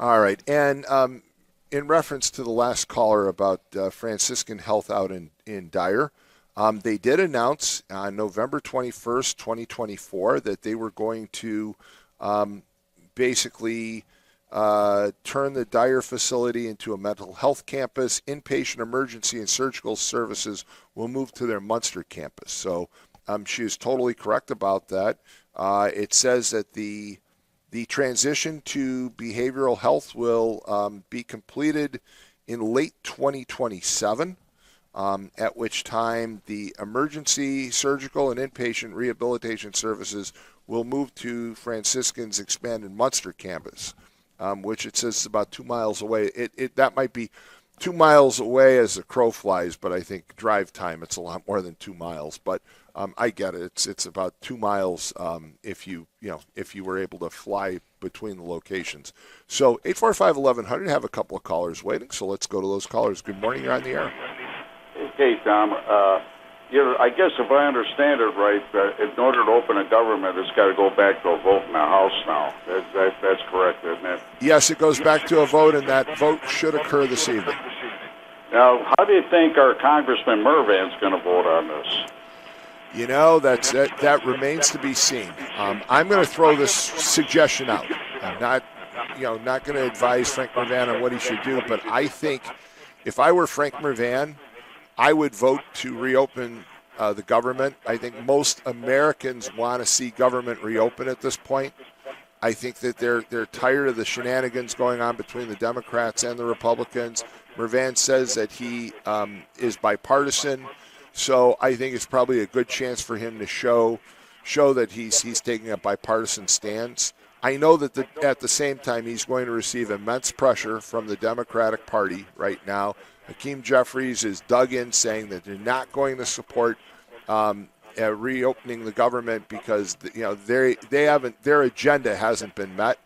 All right. And in reference to the last caller about Franciscan health out in Dyer, they did announce on November 21st, 2024, that they were going to basically turn the Dyer facility into a mental health campus. Inpatient emergency and surgical services will move to their Munster campus. So she is totally correct about that. It says that the transition to behavioral health will be completed in late 2027, at which time the emergency, surgical, and inpatient rehabilitation services will move to Franciscan's expanded Munster campus, which it says is about 2 miles away. That might be 2 miles away as the crow flies, but I think drive time it's a lot more than 2 miles. But I get it. It's about 2 miles if you were able to fly between the locations. So 845-1100, have a couple of callers waiting. So let's go to those callers. Good morning. You're on the air. Hey, Tom. I guess if I understand it right, in order to open a government, it's got to go back to a vote in the House now. That's correct, isn't it? Yes, it goes back to a vote, and that vote should occur this evening. Now, how do you think our Congressman Mervan's going to vote on this? You know, that remains to be seen. I'm going to throw this suggestion out. I'm not going to advise Frank Mervan on what he should do, but I think if I were Frank Mervan, I would vote to reopen the government. I think most Americans want to see government reopen at this point. I think that they're tired of the shenanigans going on between the Democrats and the Republicans. Mervan says that he is bipartisan, so I think it's probably a good chance for him to show that he's taking a bipartisan stance. I know that at the same time he's going to receive immense pressure from the Democratic Party right now. Hakeem Jeffries is dug in saying that they're not going to support reopening the government because their agenda hasn't been met.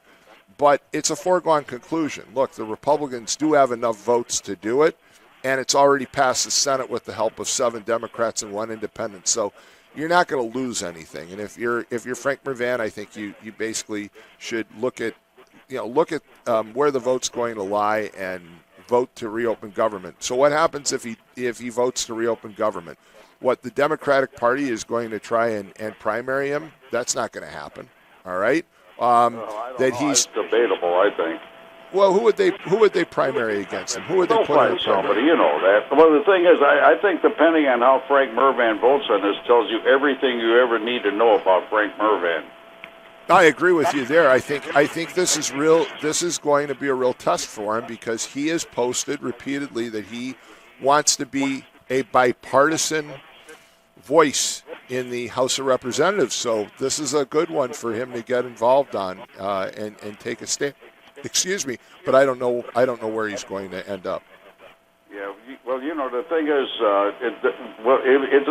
But it's a foregone conclusion. Look, the Republicans do have enough votes to do it, and it's already passed the Senate with the help of 7 Democrats and 1 independent. So you're not going to lose anything. And if you're Frank Mervan, I think you basically should look at where the vote's going to lie and vote to reopen government. So what happens if he votes to reopen government? What, the Democratic Party is going to try and primary him? That's not going to happen. All right. It's debatable, I think. Well, who would they primary against him? Who would they put in? Somebody, you know that. Well, the thing is, I think depending on how Frank Mervan votes on this, tells you everything you ever need to know about Frank Mervan. I agree with you there. I think this is real. This is going to be a real test for him because he has posted repeatedly that he wants to be a bipartisan voice in the House of Representatives. So this is a good one for him to get involved on and take a stand. Excuse me, but I don't know where he's going to end up. Yeah, well, the thing is,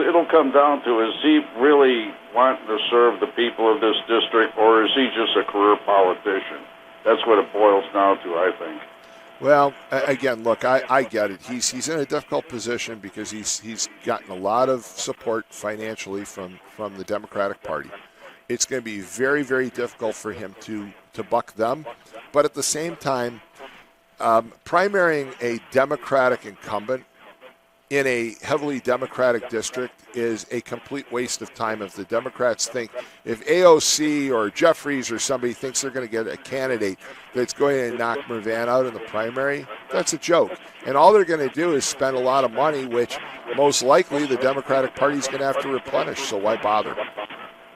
it'll come down to, is he really wanting to serve the people of this district, or is he just a career politician? That's what it boils down to, I think. Well, again, look, I get it. He's in a difficult position because he's gotten a lot of support financially from the Democratic Party. It's going to be very, very difficult for him to buck them. But at the same time, primarying a Democratic incumbent in a heavily Democratic district is a complete waste of time. If the Democrats think, if AOC or Jeffries or somebody thinks they're going to get a candidate that's going to knock Mervan out in the primary, that's a joke. And all they're going to do is spend a lot of money, which most likely the Democratic Party is going to have to replenish, so why bother?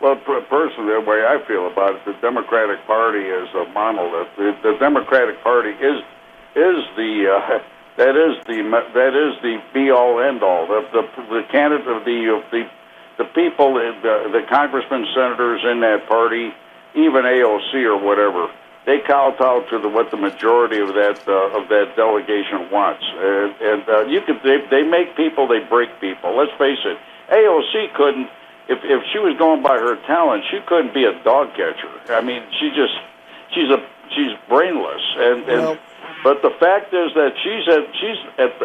Well, personally, the way I feel about it, the Democratic Party is a monolith. The Democratic Party is the be all end all. The candidate, the people, the congressmen, senators in that party, even AOC or whatever, they kowtow to what the majority of that delegation wants. They make people, they break people. Let's face it, AOC couldn't. If she was going by her talent, she couldn't be a dog catcher. I mean, she's brainless, but the fact is that she's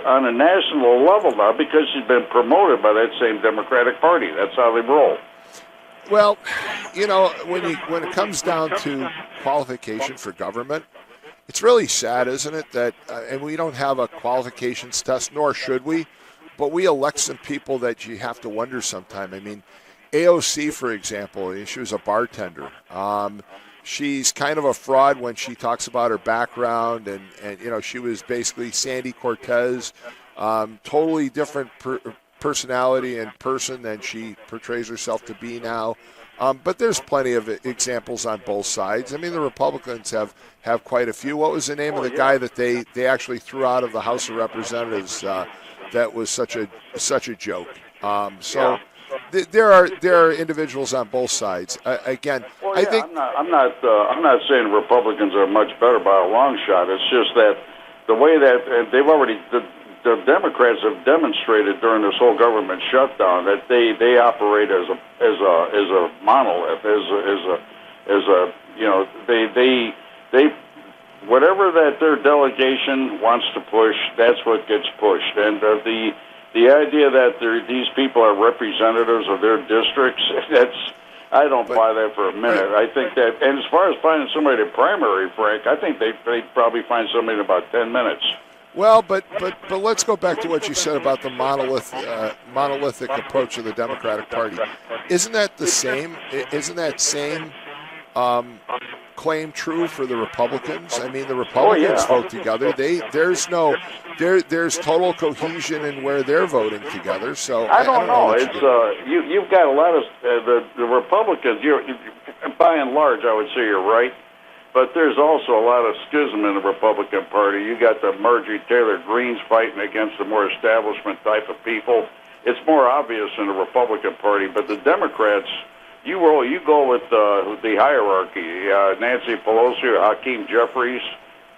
on a national level now because she's been promoted by that same Democratic Party. That's how they roll. Well, when it comes down to qualification for government, It's really sad, isn't it, that and we don't have a qualifications test, nor should we, but we elect some people that you have to wonder sometime. I mean, AOC, for example, she was a bartender. She's kind of a fraud when she talks about her background, and she was basically Sandy Cortez, totally different personality and person than she portrays herself to be now. But there's plenty of examples on both sides. I mean, the Republicans have quite a few. What was the name of the guy that they actually threw out of the House of Representatives? That was such a joke. There are individuals on both sides. Again, well, I think I'm not saying Republicans are much better by a long shot. It's just that the way that they've already the Democrats have demonstrated during this whole government shutdown that they operate as a monolith, they whatever that their delegation wants to push, that's what gets pushed. And the idea that these people are representatives of their districts, I don't buy that for a minute. I think that, and as far as finding somebody to primary, Frank, I think they'd probably find somebody in about 10 minutes. Well, but let's go back to what you said about the monolithic approach of the Democratic Party. Isn't that the same? Isn't that same claim true for the Republicans? I mean, the Republicans vote together. There's total cohesion in where they're voting together. So I don't know. It's you've got a lot of the Republicans. By and large, I would say you're right. But there's also a lot of schism in the Republican Party. You got the Marjorie Taylor Greens fighting against the more establishment type of people. It's more obvious in the Republican Party. But the Democrats, you go with the hierarchy. Nancy Pelosi or Hakeem Jeffries.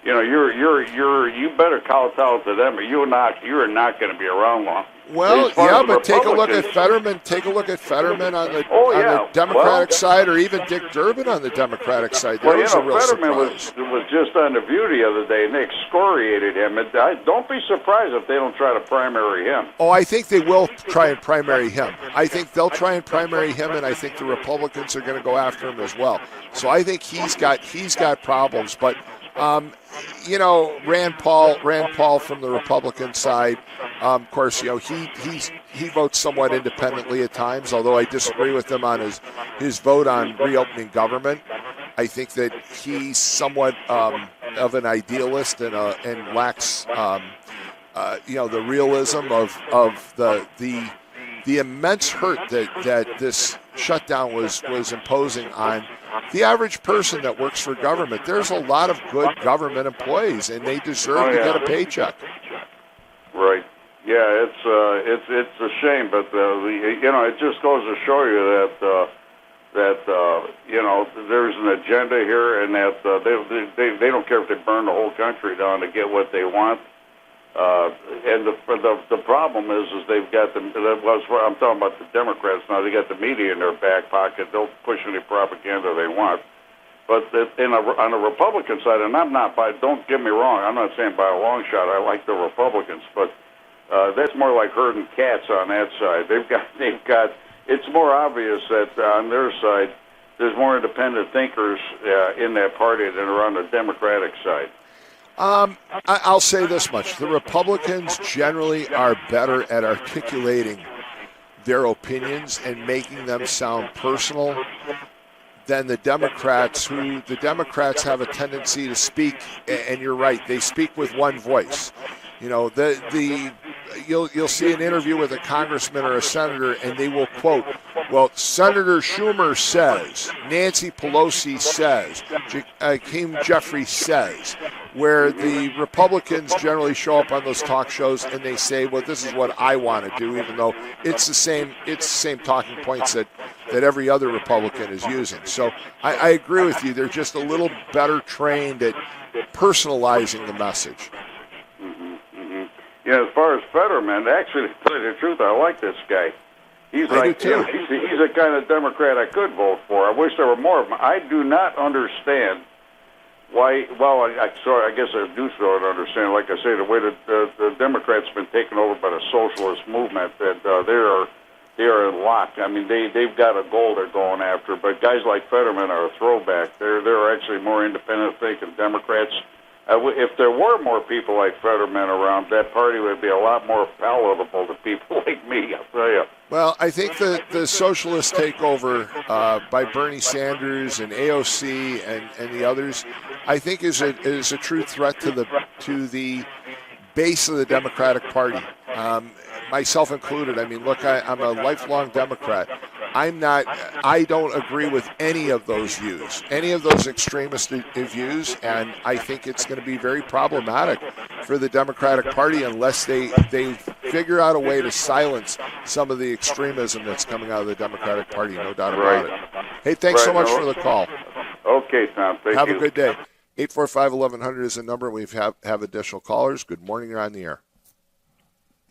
You better kowtow to them, or you're not going to be around long. Well, yeah, but take a look at Fetterman. Take a look at Fetterman on the Democratic side, or even Dick Durbin on the Democratic side. That was a real Fetterman surprise. was just on The View the other day, and they excoriated him. And don't be surprised if they don't try to primary him. Oh, I think they will try and primary him. I think they'll try and primary him, and I think the Republicans are going to go after him as well. So I think he's got problems, but. Rand Paul from the Republican side, of course, he votes somewhat independently at times, although I disagree with him on his vote on reopening government. I think that he's somewhat of an idealist and lacks, the realism of the immense hurt that this shutdown was imposing on the average person that works for government. There's a lot of good government employees, and they deserve to get a paycheck. Right. Yeah, it's a shame, but it just goes to show you that there's an agenda here, and that they don't care if they burn the whole country down to get what they want. And the problem is they've got I'm talking about the Democrats now. They got the media in their back pocket. They'll push any propaganda they want. But on the Republican side, and don't get me wrong, I'm not saying by a long shot I like the Republicans, but that's more like herding cats on that side. They've got. It's more obvious that on their side there's more independent thinkers in that party than are on the Democratic side. I'll say this much. The Republicans generally are better at articulating their opinions and making them sound personal than the Democrats, the Democrats have a tendency to speak, and you're right, they speak with one voice. You'll see an interview with a congressman or a senator, and they will quote, well, Senator Schumer says, Nancy Pelosi says, Hakeem Jeffries says, where the Republicans generally show up on those talk shows and they say, well, this is what I want to do, even though it's the same talking points that every other Republican is using. So I agree with you. They're just a little better trained at personalizing the message. As far as Fetterman, actually, to tell you the truth, I like this guy. He's he's the kind of Democrat I could vote for. I wish there were more of them. I do not understand why. Well, I guess I do sort of understand. Like I say, the way that the Democrats have been taken over by the socialist movement, that they are in lock. I mean, they've got a goal they're going after. But guys like Fetterman are a throwback. They're actually more independent thinking Democrats. If there were more people like Fetterman around, that party would be a lot more palatable to people like me, I'll tell you. Well, I think the socialist takeover by Bernie Sanders and AOC and the others, I think is a true threat to the base of the Democratic Party, myself included. I mean, look, I'm a lifelong Democrat. I don't agree with any of those views, any of those extremist views, and I think it's going to be very problematic for the Democratic Party unless they figure out a way to silence some of the extremism that's coming out of the Democratic Party, no doubt about it. Hey, thanks so much for the call. Okay, Tom, thank you. Have a good day. 845-1100 is the number. We have additional callers. Good morning. You're on the air.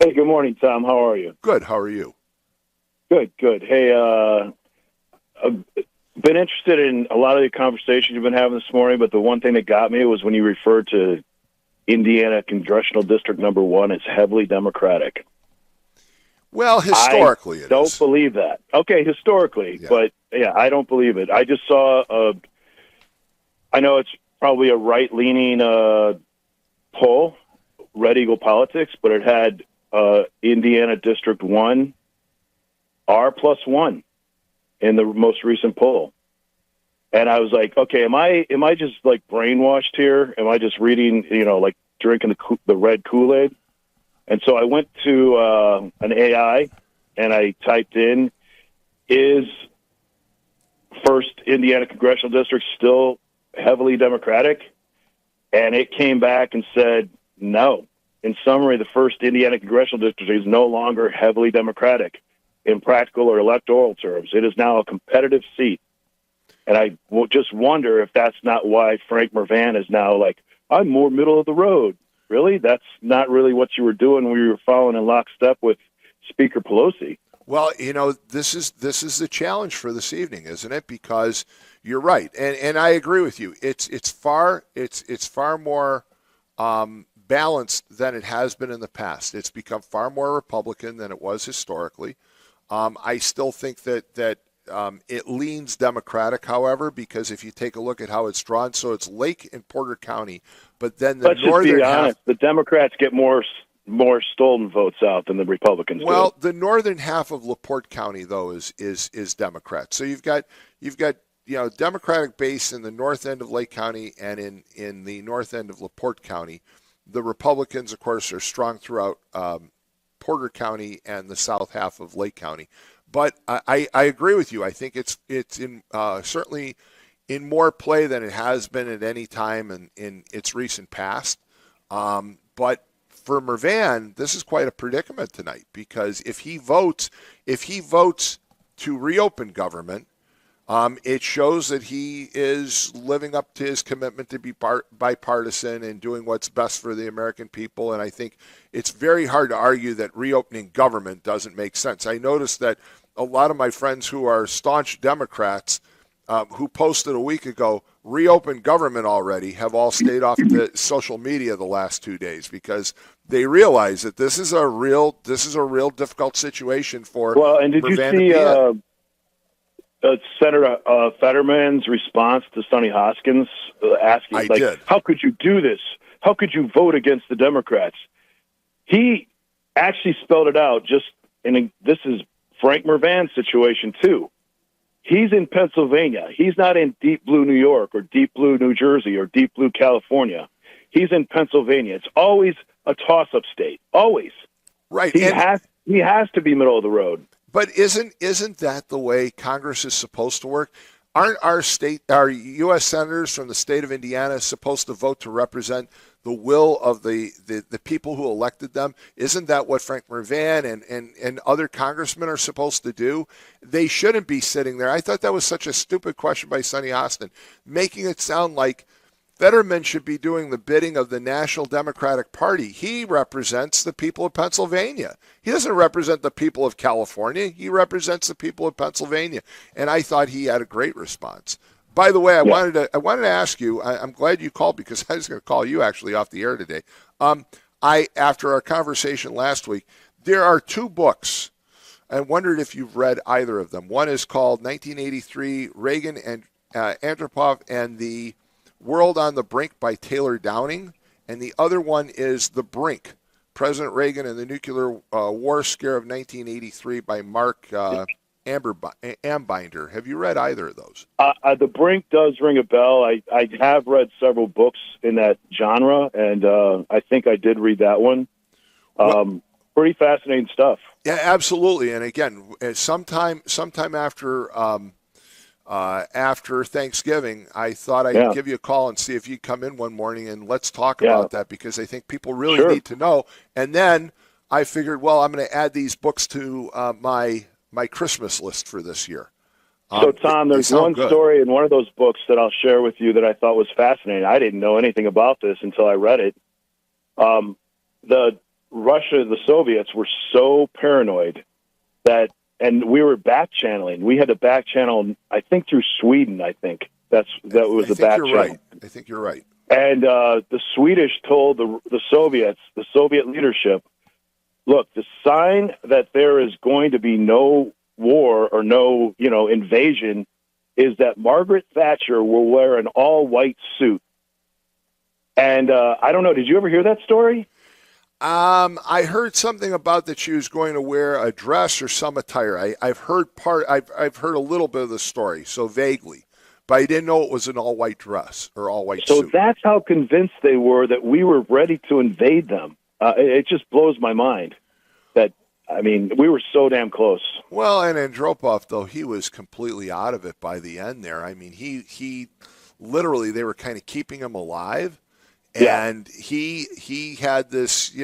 Hey, good morning, Tom. How are you? Good. How are you? Good. Hey, I've been interested in a lot of the conversations you've been having this morning, but the one thing that got me was when you referred to Indiana Congressional District number 1 as heavily Democratic. Well, historically, I don't believe that. Okay, historically, yeah. But yeah, I don't believe it. I just saw I know it's probably a right-leaning poll, Red Eagle Politics, but it had Indiana District 1 R+1 in the most recent poll. And I was like, okay, am I just like brainwashed here? Am I just reading, like drinking the red Kool-Aid? And so I went to an AI and I typed in, is first Indiana Congressional District still heavily Democratic? And it came back and said, no. In summary, the first Indiana Congressional District is no longer heavily Democratic in practical or electoral terms. It is now a competitive seat. And I just wonder if that's not why Frank Mervan is now like, I'm more middle of the road. Really? That's not really what you were doing when you were following in lockstep with Speaker Pelosi. Well, this is the challenge for this evening, isn't it? Because you're right, and I agree with you. It's far more balanced than it has been in the past. It's become far more Republican than it was historically. I still think that it leans Democratic, however, because if you take a look at how it's drawn, so it's Lake and Porter County, but then the Let's northern just be half. honest, the Democrats get more stolen votes out than the Republicans do. Well, the northern half of LaPorte County, though, is Democrat. So you've got Democratic base in the north end of Lake County and in the north end of LaPorte County. The Republicans, of course, are strong throughout Porter County and the south half of Lake County. But I agree with you. I think it's in certainly in more play than it has been at any time in its recent past. But for Mervan, this is quite a predicament tonight because if he votes to reopen government, it shows that he is living up to his commitment to be bipartisan and doing what's best for the American people. And I think it's very hard to argue that reopening government doesn't make sense. I noticed that a lot of my friends who are staunch Democrats who posted a week ago, reopen government already, have all stayed off the social media the last 2 days because they realize that this is a real difficult situation for. Well, and did you see Senator Fetterman's response to Sonny Hoskins asking, did. How could you do this? How could you vote against the Democrats? He actually spelled it out. And this is Frank Mervan's situation too. He's in Pennsylvania. He's not in deep blue New York or deep blue New Jersey or deep blue California. He's in Pennsylvania. It's always a toss-up state. Always. Right. He has to be middle of the road. But isn't that the way Congress is supposed to work? Aren't our U.S. senators from the state of Indiana supposed to vote to represent the will of the people who elected them? Isn't that what Frank Mervan and other congressmen are supposed to do? They shouldn't be sitting there. I thought that was such a stupid question by Sonny Austin, making it sound like Fetterman should be doing the bidding of the National Democratic Party. He represents the people of Pennsylvania. He doesn't represent the people of California. He represents the people of Pennsylvania. And I thought he had a great response. By the way, I wanted to ask you. I'm glad you called because I was going to call you actually off the air today. After our conversation last week, there are 2 books. I wondered if you've read either of them. One is called 1983 Reagan and Andropov and the World on the Brink by Taylor Downing, and the other one is The Brink, President Reagan and the Nuclear War Scare of 1983 by Mark Ambinder. Have you read either of those? The Brink does ring a bell. I have read several books in that genre, and I think I did read that one. Pretty fascinating stuff. Yeah, absolutely. And again, sometime after Thanksgiving, I thought I'd give you a call and see if you'd come in one morning and let's talk about that, because I think people really need to know. And then I figured, well, I'm going to add these books to my Christmas list for this year. So, Tom, there's one story in one of those books that I'll share with you that I thought was fascinating. I didn't know anything about this until I read it. The Soviets were so paranoid that, and we were back channeling. We had to back channel, I think, through Sweden. I think that was the back channel. Right. I think you're right. And the Swedish told the Soviets, the Soviet leadership, look, the sign that there is going to be no war or no, invasion is that Margaret Thatcher will wear an all-white suit. And I don't know, did you ever hear that story? I heard something about that she was going to wear a dress or some attire. I've heard a little bit of the story, so vaguely, but I didn't know it was an all-white dress or all-white suit. So that's how convinced they were that we were ready to invade them. It just blows my mind that, we were so damn close. Well, and Andropov, though, he was completely out of it by the end there. He literally, they were kind of keeping him alive. And he had this,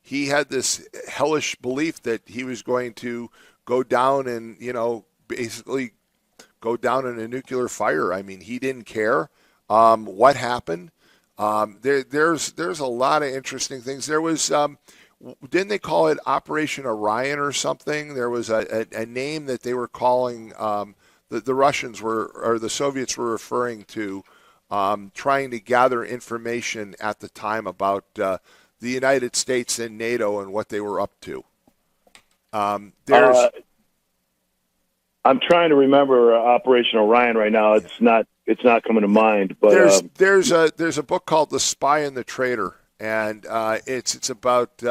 he had this hellish belief that he was going to go down and, basically go down in a nuclear fire. He didn't care what happened. There's a lot of interesting things. There was, didn't they call it Operation Orion or something? There was a name that they were calling, the Russians or the Soviets were referring to, trying to gather information at the time about the United States and NATO and what they were up to. I'm trying to remember Operation Orion right now. It's not coming to mind. But there's a book called The Spy and the Traitor, and it's about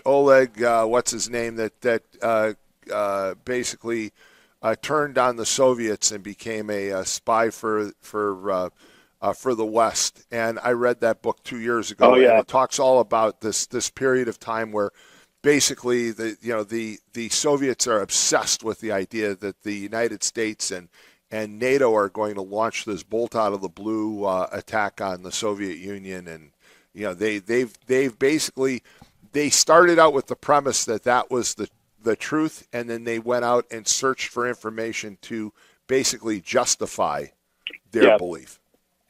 Oleg, what's his name, that basically turned on the Soviets and became a spy for the West. And I read that book 2 years ago. And it talks all about this period of time where basically the Soviets are obsessed with the idea that the United States and NATO are going to launch this bolt out of the blue attack on the Soviet Union. And they've basically, they started out with the premise that was the truth, and then they went out and searched for information to basically justify their belief.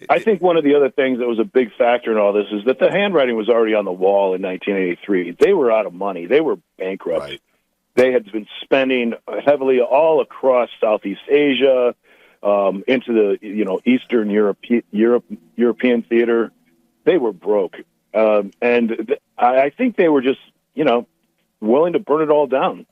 I think one of the other things that was a big factor in all this is that the handwriting was already on the wall in 1983. They were out of money. They were bankrupt. Right. They had been spending heavily all across Southeast Asia, into the Eastern European theater. They were broke, and I think they were just willing to burn it all down.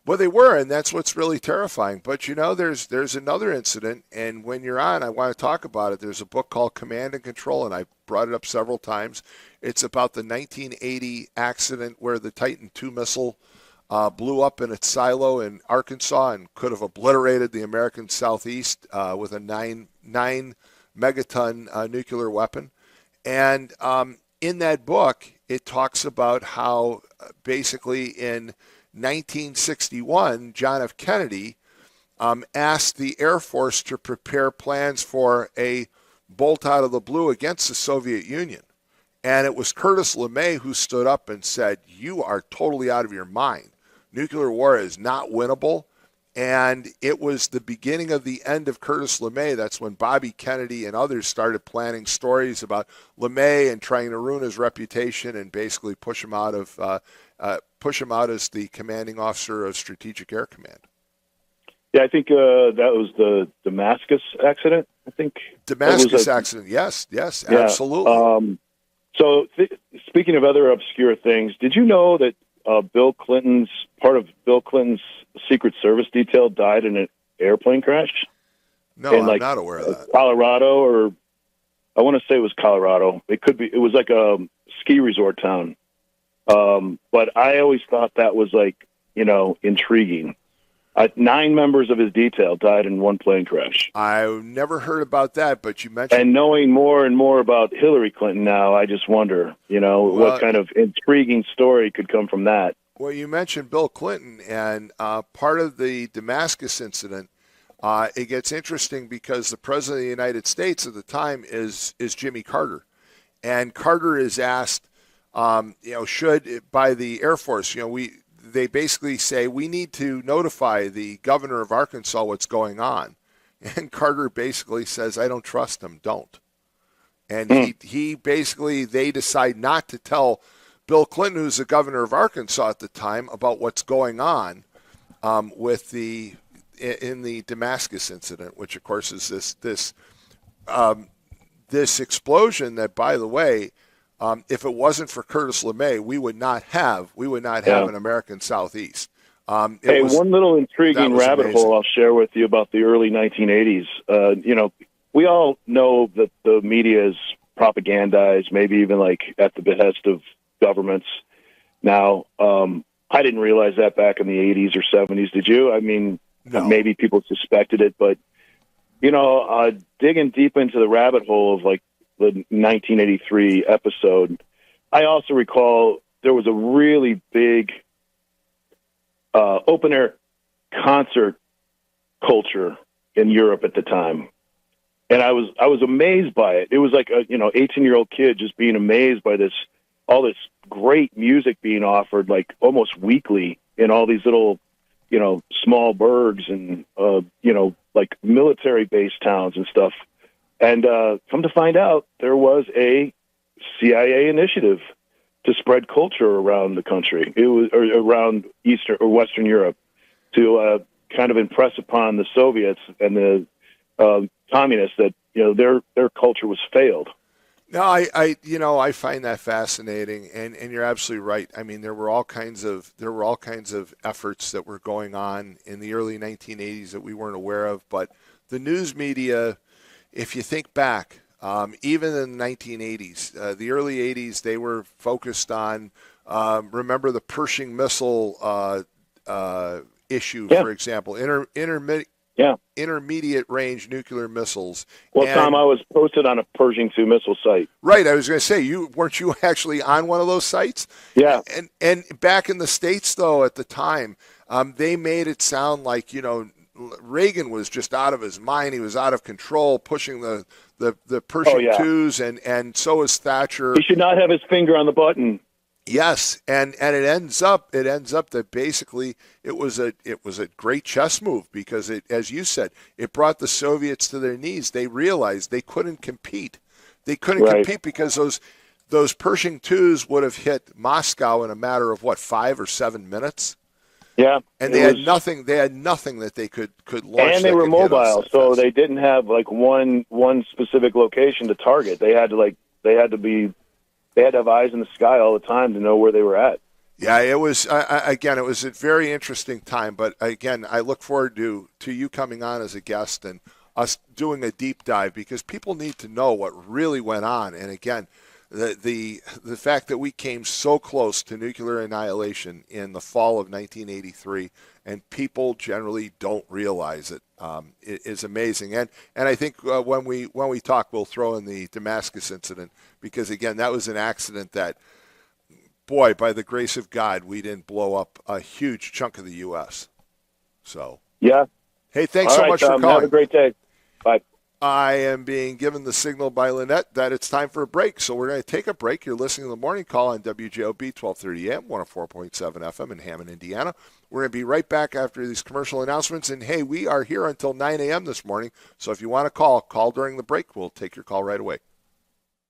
Well, they were, and that's what's really terrifying. But, there's another incident, and when you're on, I want to talk about it. There's a book called Command and Control, and I brought it up several times. It's about the 1980 accident where the Titan II missile blew up in its silo in Arkansas and could have obliterated the American Southeast with a 9 megaton nuclear weapon. And in that book, it talks about how basically in 1961, John F. Kennedy asked the Air Force to prepare plans for a bolt out of the blue against the Soviet Union. And it was Curtis LeMay who stood up and said, "You are totally out of your mind. Nuclear war is not winnable." And it was the beginning of the end of Curtis LeMay. That's when Bobby Kennedy and others started planning stories about LeMay and trying to ruin his reputation and basically push him out as the commanding officer of Strategic Air Command. Yeah, I think that was the Damascus accident. I think Damascus accident. Yes, absolutely. So speaking of other obscure things, did you know that part of Bill Clinton's Secret Service detail died in an airplane crash? No, in I'm like not aware of that. Colorado, or I want to say it was Colorado. It could be. It was like a ski resort town. But I always thought that was like, intriguing. 9 members of his detail died in one plane crash. I've never heard about that, but you mentioned. And knowing more and more about Hillary Clinton now, I just wonder, what kind of intriguing story could come from that. Well, you mentioned Bill Clinton, and part of the Damascus incident. It gets interesting because the president of the United States at the time is Jimmy Carter, and Carter is asked, should by the Air Force, they basically say we need to notify the governor of Arkansas what's going on, and Carter basically says, I don't trust him, don't. And he basically, they decide not to tell Bill Clinton, who's the governor of Arkansas at the time, about what's going on in the Damascus incident, which of course is this explosion that, by the way, if it wasn't for Curtis LeMay, we would not have an American Southeast. One little intriguing rabbit hole I'll share with you about the early 1980s. We all know that the media is propagandized, maybe even like at the behest of governments. Now, I didn't realize that back in the 80s or 70s. Did you? I mean, no. Maybe people suspected it, but digging deep into the rabbit hole of like the 1983 episode, I also recall there was a really big open air concert culture in Europe at the time, and I was amazed by it. It was like a 18-year-old kid just being amazed by all this great music being offered like almost weekly in all these little small burgs and like military base towns and stuff. And come to find out, there was a CIA initiative to spread culture around the country. It was around Eastern or Western Europe to kind of impress upon the Soviets and the communists that their culture was failed. No, I find that fascinating, and you're absolutely right. I mean, there were all kinds of efforts that were going on in the early 1980s that we weren't aware of. But the news media, if you think back, even in the 1980s, the early 80s, they were focused on. Remember the Pershing missile issue, for example, intermediate range nuclear missiles. Well, Tom, I was posted on a Pershing 2 missile site. Right, I was going to say, weren't you actually on one of those sites? Yeah. And back in the States, though, at the time, they made it sound like, Reagan was just out of his mind. He was out of control, pushing the Pershing 2s, and so was Thatcher. He should not have his finger on the button. Yes, and it ends up that basically it was a great chess move because it, as you said, it brought the Soviets to their knees. They realized they couldn't compete. They couldn't compete because those Pershing 2s would have hit Moscow in a matter of 5 or 7 minutes. Yeah, and they had nothing. They had nothing that they could launch. And they were mobile, so they didn't have like one specific location to target. They had to have eyes in the sky all the time to know where they were at. Yeah, it was, again, it was a very interesting time. But, again, I look forward to you coming on as a guest and us doing a deep dive because people need to know what really went on. And, again, the fact that we came so close to nuclear annihilation in the fall of 1983 and people generally don't realize it, it is amazing. And I think when we talk, we'll throw in the Damascus incident because, again, that was an accident that, boy, by the grace of God, we didn't blow up a huge chunk of the U.S. So, yeah. Hey, thanks so much for calling. Have a great day. Bye. I am being given the signal by Lynette that it's time for a break, so we're going to take a break. You're listening to the Morning Call on WJOB 1230 AM, 104.7 FM in Hammond, Indiana. We're going to be right back after these commercial announcements. And, hey, we are here until 9 a.m. this morning, so if you want to call during the break. We'll take your call right away.